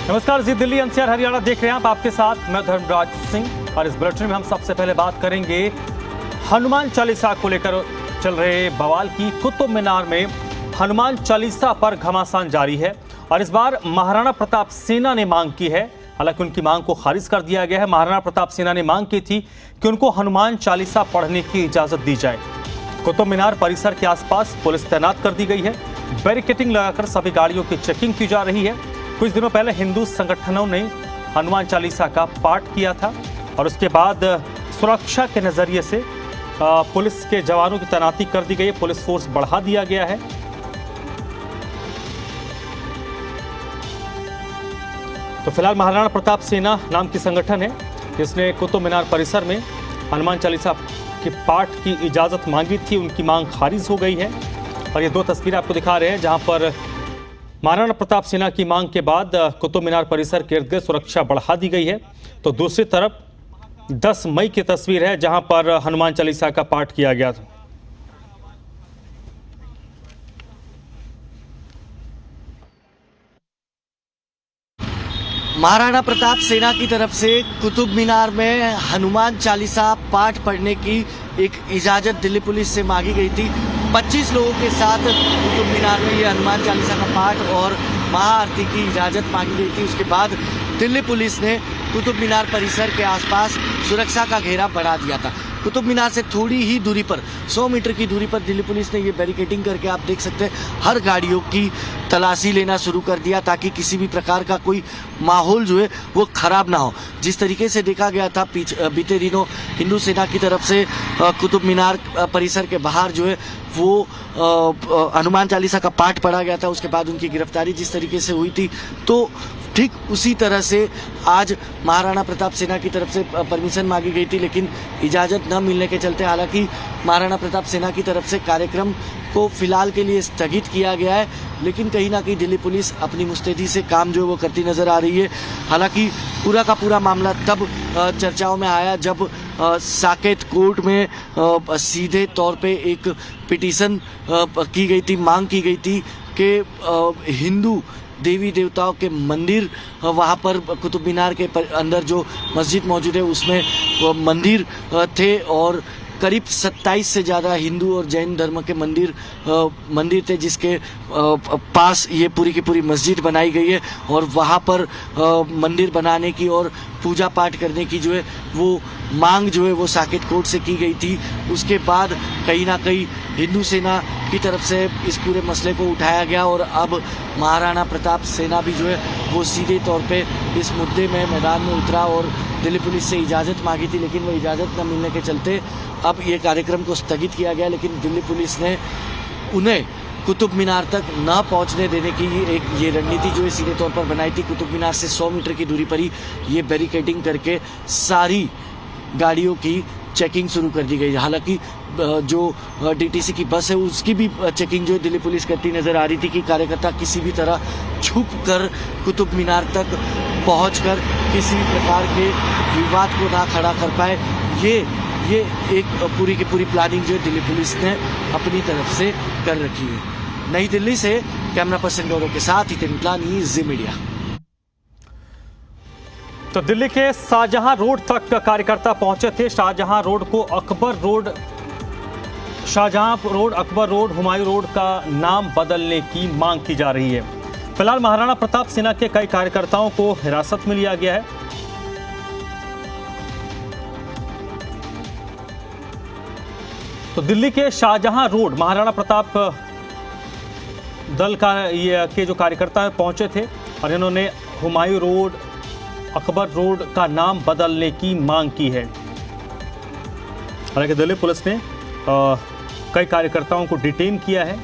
नमस्कार, जी दिल्ली एनसीआर हरियाणा देख रहे हैं आप, आपके साथ मैं धर्मराज सिंह। और इस बुलेटिन में हम सबसे पहले बात करेंगे हनुमान चालीसा को लेकर चल रहे बवाल की। कुतुब मीनार में हनुमान चालीसा पर घमासान जारी है और इस बार महाराणा प्रताप सेना ने मांग की है। हालांकि उनकी मांग को खारिज कर दिया गया है। महाराणा प्रताप सेना ने मांग की थी कि उनको हनुमान चालीसा पढ़ने की इजाजत दी जाए। कुतुब मीनार परिसर के आसपास पुलिस तैनात कर दी गई है। बैरिकेडिंग लगाकर सभी गाड़ियों की चेकिंग की जा रही है। कुछ दिनों पहले हिंदू संगठनों ने हनुमान चालीसा का पाठ किया था और उसके बाद सुरक्षा के नजरिए से पुलिस के जवानों की तैनाती कर दी गई है। पुलिस फोर्स बढ़ा दिया गया है। तो फिलहाल महाराणा प्रताप सेना नाम की संगठन है जिसने कुतुब मीनार परिसर में हनुमान चालीसा के पाठ की इजाजत मांगी थी। उनकी मांग खारिज हो गई है और ये दो तस्वीरें आपको दिखा रहे हैं जहां पर महाराणा प्रताप सेना की मांग के बाद कुतुब मीनार परिसर के इर्द गिर्द सुरक्षा बढ़ा दी गई है। तो दूसरी तरफ 10 मई की तस्वीर है जहां पर हनुमान चालीसा का पाठ किया गया था। महाराणा प्रताप सेना की तरफ से कुतुब मीनार में हनुमान चालीसा पाठ पढ़ने की एक इजाजत दिल्ली पुलिस से मांगी गई थी। 25 लोगों के साथ कुतुब मीनार में ये हनुमान चालीसा का पाठ और महाआरती की इजाजत मांगी गई थी। उसके बाद दिल्ली पुलिस ने कुतुब मीनार परिसर के आसपास सुरक्षा का घेरा बढ़ा दिया था। कुतुब मीनार से थोड़ी ही दूरी पर 100 मीटर की दूरी पर दिल्ली पुलिस ने ये बैरिकेडिंग करके, आप देख सकते हैं, हर गाड़ियों की तलाशी लेना शुरू कर दिया ताकि किसी भी प्रकार का कोई माहौल जो है वो खराब ना हो। जिस तरीके से देखा गया था बीते दिनों हिंदू सेना की तरफ से कुतुब मीनार परिसर के बाहर जो है वो हनुमान चालीसा का पाठ पढ़ा गया था। उसके बाद उनकी गिरफ्तारी जिस तरीके से हुई थी, तो ठीक उसी तरह से आज महाराणा प्रताप सेना की तरफ से परमिशन मांगी गई थी, लेकिन इजाज़त न मिलने के चलते हालांकि महाराणा प्रताप सेना की तरफ से कार्यक्रम को फिलहाल के लिए स्थगित किया गया है। लेकिन कहीं ना कहीं दिल्ली पुलिस अपनी मुस्तैदी से काम जो है वो करती नज़र आ रही है। हालांकि पूरा का पूरा मामला तब चर्चाओं में आया जब साकेत कोर्ट में सीधे तौर पे एक पिटीशन की गई थी, मांग की गई थी कि हिंदू देवी देवताओं के मंदिर वहाँ पर कुतुब मीनार के अंदर जो मस्जिद मौजूद है उसमें मंदिर थे और करीब 27 से ज़्यादा हिंदू और जैन धर्म के मंदिर थे जिसके पास ये पूरी की पूरी मस्जिद बनाई गई है और वहाँ पर मंदिर बनाने की और पूजा पाठ करने की जो है वो मांग जो है वो साकेत कोर्ट से की गई थी। उसके बाद कहीं ना कहीं हिंदू सेना की तरफ से इस पूरे मसले को उठाया गया और अब महाराणा प्रताप सेना भी जो है वो सीधे तौर पे इस मुद्दे में मैदान में उतरा और दिल्ली पुलिस से इजाज़त मांगी थी, लेकिन वो इजाज़त न मिलने के चलते अब ये कार्यक्रम को स्थगित किया गया। लेकिन दिल्ली पुलिस ने उन्हें कुतुब मीनार तक न पहुंचने देने की एक ये रणनीति जो है सीधे तौर पर बनाई थी। कुतुब मीनार से 100 मीटर की दूरी पर ही ये बैरिकेडिंग करके सारी गाड़ियों की चेकिंग शुरू कर दी गई। हालांकि जो डीटीसी की बस है उसकी भी चेकिंग जो दिल्ली पुलिस करती नजर आ रही थी कि कार्यकर्ता किसी भी तरह छुप कर कुतुब मीनार तक पहुंचकर किसी भी प्रकार के विवाद को ना खड़ा कर पाए। ये एक पूरी की पूरी प्लानिंग जो दिल्ली पुलिस ने अपनी तरफ से कर रखी है। नई दिल्ली से कैमरा पर्सन गौरव के साथ हितेन मितलानी, जी मीडिया। तो दिल्ली के शाहजहां रोड तक कार्यकर्ता पहुंचे थे। Shahjahan road, Akbar road, Humayun road का नाम बदलने की मांग की जा रही है। फिलहाल महाराणा प्रताप सेना के कई कार्यकर्ताओं को हिरासत में लिया गया है। तो दिल्ली के शाहजहां रोड महाराणा प्रताप दल के जो कार्यकर्ता पहुंचे थे और इन्होंने हुमायूं रोड, अकबर रोड का नाम बदलने की मांग की है। हालांकि दिल्ली पुलिस ने कई कार्यकर्ताओं को डिटेन किया है।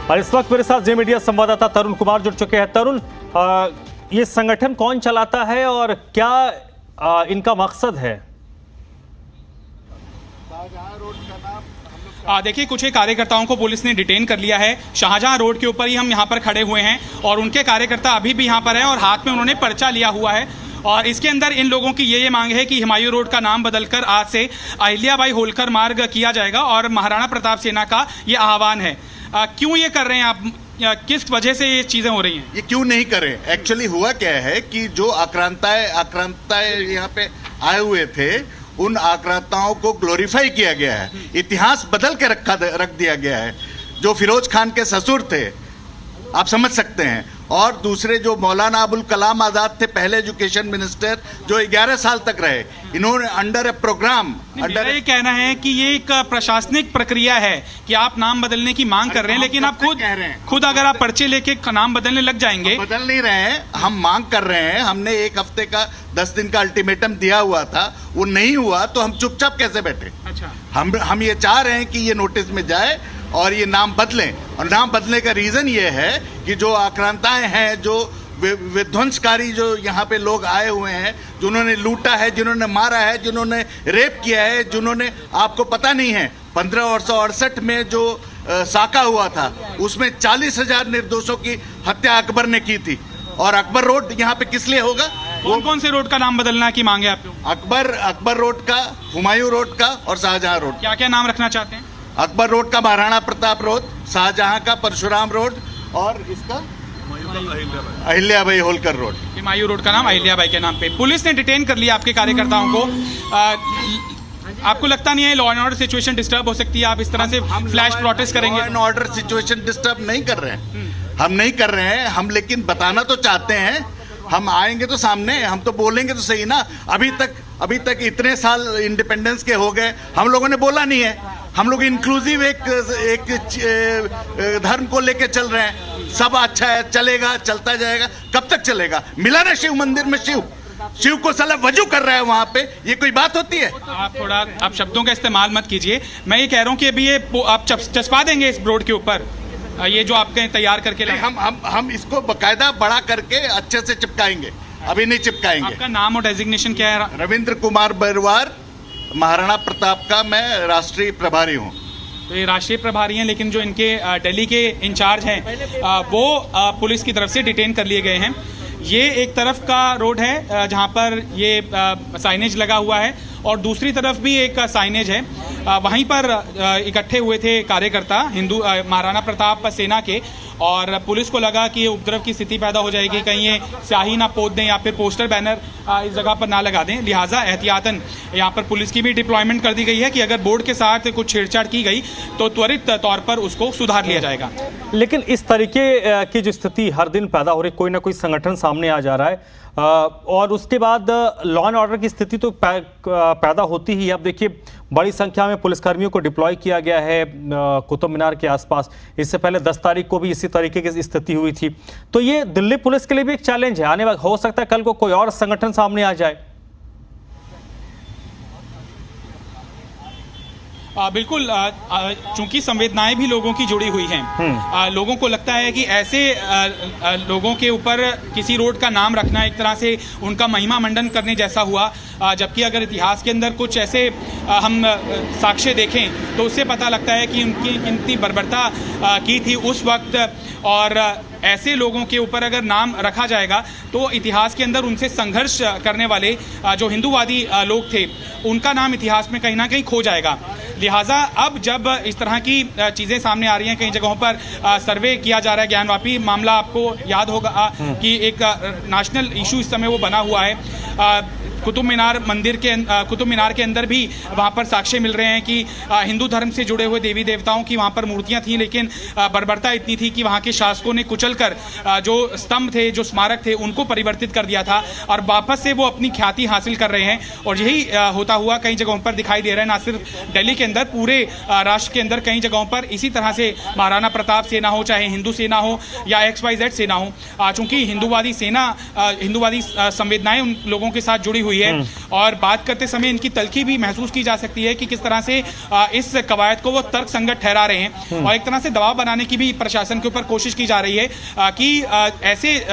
और इस वक्त मेरे साथ जे मीडिया संवाददाता तरुण कुमार जुड़ चुके हैं। तरुण, ये संगठन कौन चलाता है और क्या इनका मकसद है? देखिए, कुछ ही कार्यकर्ताओं को पुलिस ने डिटेन कर लिया है। शाहजहां रोड के ऊपर ही हम यहाँ पर खड़े हुए हैं और उनके कार्यकर्ता अभी भी यहाँ पर हैं और हाथ में उन्होंने पर्चा लिया हुआ है। और इसके अंदर इन लोगों की ये मांग है कि हुमायूं रोड का नाम बदलकर आज से अहिल्याबाई होलकर मार्ग किया जाएगा और महाराणा प्रताप सेना का ये आह्वान है। क्यों ये कर रहे हैं आप? किस वजह से ये चीजें हो रही हैं? ये क्यों नहीं करें? एक्चुअली हुआ क्या है कि जो आक्रांताएं यहाँ पे आए हुए थे, उन आक्रांताओं को ग्लोरीफाई किया गया है, इतिहास बदल के रख दिया गया है। जो फिरोज खान के ससुर थे, आप समझ सकते हैं, और दूसरे जो मौलाना अबुल कलाम आजाद थे, पहले एजुकेशन मिनिस्टर, जो 11 साल तक रहे, इन्होंने अंडर ए प्रोग्राम मेरा ये कहना है कि ये एक प्रशासनिक प्रक्रिया है कि आप नाम बदलने की मांग कर रहे हैं, लेकिन आप खुद अगर आप पर्चे लेके नाम बदलने लग जाएंगे। बदल नहीं रहे हैं, हम मांग कर रहे हैं। हमने 1 हफ्ते का 10 दिन का अल्टीमेटम दिया हुआ था, वो नहीं हुआ तो हम चुपचाप कैसे बैठे? अच्छा, हम ये चाह रहे हैं कि ये नोटिस में जाए और ये नाम बदलें। और नाम बदलने का रीजन ये है कि जो आक्रांताएं हैं, जो विध्वंसकारी जो यहाँ पे लोग आए हुए हैं, जिन्होंने लूटा है, जिन्होंने मारा है, जिन्होंने रेप किया है, जिन्होंने, आपको पता नहीं है 1568 में जो साका हुआ था, उसमें 40,000 निर्दोषों की हत्या अकबर ने की थी। और अकबर रोड यहाँ पे किस लिए होगा? कौन कौन से रोड का नाम बदलना की मांगे आप? अकबर रोड का, हुमायूं रोड का और शाहजहां रोड। क्या क्या नाम रखना चाहते हैं? अकबर रोड का महाराणा प्रताप रोड, शाहजहां का परशुराम रोड, और इसका अहिल्याबाई होलकर रोड। हुमायूं रोड का नाम अहिल्याबाई के नाम पे। पुलिस ने डिटेन कर लिया आपके कार्यकर्ताओं को। आपको लगता नहीं है law and order situation disturb हो सकती है? आप इस तरह से फ्लैश प्रोटेस्ट करेंगे? Law and order situation disturb नहीं कर रहे हैं, हम नहीं कर रहे हैं। हम लेकिन बताना तो चाहते हैं। हम आएंगे तो सामने, हम तो बोलेंगे तो सही ना। अभी तक इतने साल इंडिपेंडेंस के हो गए, हम लोगों ने बोला नहीं है। हम लोग इंक्लूसिव एक धर्म को लेके चल रहे हैं। सब अच्छा है, चलेगा, चलता जाएगा। कब तक चलेगा? मिला ना शिव मंदिर में शिव को साला वजू कर रहा है वहां पे, ये कोई बात होती है? आप शब्दों का इस्तेमाल मत कीजिए। मैं ये कह रहा हूँ कि अभी ये आप चस्पा देंगे इस बोर्ड के ऊपर, ये जो आपके तैयार करके लाए? हम इसको बकायदा बड़ा करके अच्छे से चिपकाएंगे, अभी नहीं चिपकाएंगे। आपका नाम और डेजिग्नेशन क्या है? रविंद्र कुमार बरवार, महाराणा प्रताप का मैं राष्ट्रीय प्रभारी हूँ। तो ये राष्ट्रीय प्रभारी हैं, लेकिन जो इनके दिल्ली के इंचार्ज हैं वो पुलिस की तरफ से डिटेन कर लिए गए हैं। ये एक तरफ का रोड है जहाँ पर ये साइनेज लगा हुआ है, और दूसरी तरफ भी एक साइनेज है। वहीं पर इकट्ठे हुए थे कार्यकर्ता हिंदू महाराणा प्रताप सेना के, और पुलिस को लगा कि ये उपद्रव की स्थिति पैदा हो जाएगी, कहीं ये स्याही ना पोत दें या फिर पोस्टर बैनर इस जगह पर ना लगा दें। लिहाजा एहतियातन यहाँ पर पुलिस की भी डिप्लॉयमेंट कर दी गई है कि अगर बोर्ड के साथ कुछ छेड़छाड़ की गई तो त्वरित तौर पर उसको सुधार लिया जाएगा। लेकिन इस तरीके की जो स्थिति हर दिन पैदा हो रही, कोई ना कोई संगठन सामने आ जा रहा है, और उसके बाद लॉ एंड ऑर्डर की स्थिति तो पैदा होती ही। अब देखिए, बड़ी संख्या में पुलिसकर्मियों को डिप्लॉय किया गया है कुतुब मीनार के आसपास। इससे पहले 10 तारीख को भी इसी तरीके की स्थिति हुई थी। तो ये दिल्ली पुलिस के लिए भी एक चैलेंज है। आने वाला हो सकता है कल को कोई और संगठन सामने आ जाए। बिल्कुल, चूंकि संवेदनाएं भी लोगों की जुड़ी हुई हैं, लोगों को लगता है कि ऐसे लोगों के ऊपर किसी रोड का नाम रखना एक तरह से उनका महिमा मंडन करने जैसा हुआ। जबकि अगर इतिहास के अंदर कुछ ऐसे हम साक्ष्य देखें तो उससे पता लगता है कि उनकी कितनी बर्बरता की थी उस वक्त, और ऐसे लोगों के ऊपर अगर नाम रखा जाएगा तो इतिहास के अंदर उनसे संघर्ष करने वाले जो हिंदूवादी लोग थे, उनका नाम इतिहास में कहीं ना कहीं खो जाएगा। लिहाजा अब जब इस तरह की चीज़ें सामने आ रही हैं, कई जगहों पर सर्वे किया जा रहा है, ज्ञानवापी मामला आपको याद होगा कि एक नेशनल इशू इस समय वो बना हुआ है। कुतुब मीनार के अंदर भी वहाँ पर साक्ष्य मिल रहे हैं कि हिंदू धर्म से जुड़े हुए देवी देवताओं की वहाँ पर मूर्तियाँ थीं, लेकिन बर्बरता इतनी थी कि वहाँ के शासकों ने कुचलकर जो स्तंभ थे, जो स्मारक थे, उनको परिवर्तित कर दिया था, और वापस से वो अपनी ख्याति हासिल कर रहे हैं। और यही होता हुआ कई जगहों पर दिखाई दे रहा है, ना सिर्फ दिल्ली के अंदर, पूरे राष्ट्र के अंदर कई जगहों पर इसी तरह से महाराणा प्रताप सेना हो, चाहे हिंदू सेना हो या XYZ सेना हो, चूंकि हिंदूवादी संवेदनाएं उन लोगों के साथ जुड़ी हुई है, और बात करते समय इनकी तलखी भी महसूस की जा सकती है कि किस तरह से इस कवायद को वो तर्क संगत ठहरा रहे हैं, और एक तरह से दबाव बनाने की भी प्रशासन के ऊपर कोशिश की जा रही है कि ऐसे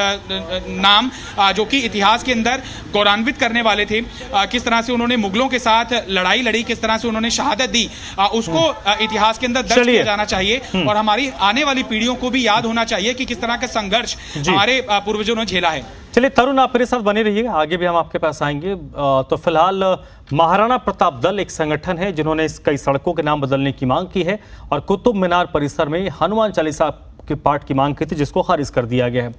नाम जो कि इतिहास के अंदर गौरवान्वित करने वाले थे, किस तरह से उन्होंने मुगलों के साथ लड़ाई लड़ी, किस तरह से उन्होंने शहादत दी, उसको इतिहास के अंदर दर्ज किया जाना चाहिए, और हमारी आने वाली पीढ़ियों को भी याद होना चाहिए कि किस तरह का संघर्ष हमारे पूर्वजों ने झेला है। चलिए तरुण, आप मेरे साथ बने रहिएगा, आगे भी हम आपके पास आएंगे। तो फिलहाल महाराणा प्रताप दल एक संगठन है जिन्होंने कई सड़कों के नाम बदलने की मांग की है और कुतुब मीनार परिसर में हनुमान चालीसा के पाठ की मांग की थी, जिसको खारिज कर दिया गया है।